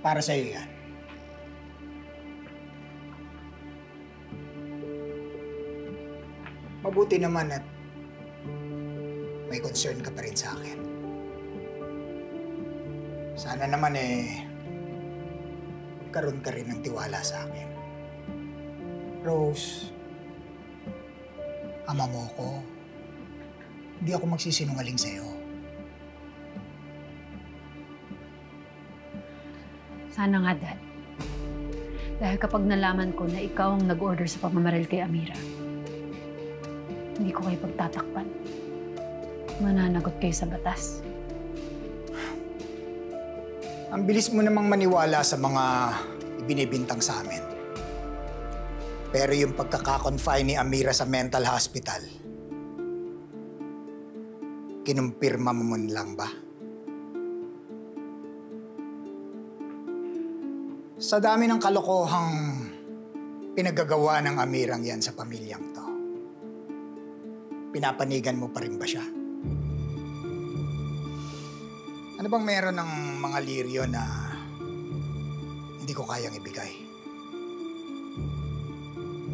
Para sa'yo yan. Mabuti naman at may concern ka pa rin sa akin. Sana naman karoon ka rin ng tiwala sa akin. Rose, ama mo ko. Hindi ako magsisinungaling sa'yo. Sana nga, Dad. Dahil kapag nalaman ko na ikaw ang nag-order sa pamamaril kay Amira, hindi ko kayo pagtatakpan. Mananagot kayo sa batas. Ang bilis mo namang maniwala sa mga ibinibintang sa amin. Pero yung pagkakakonfine ni Amira sa mental hospital, kinumpirma mo man lang ba? Sa dami ng kalokohang pinagagawa ng Amirang yan sa pamilyang to, pinapanigan mo pa rin ba siya? Ano bang meron ng mga liryo na hindi ko kayang ibigay?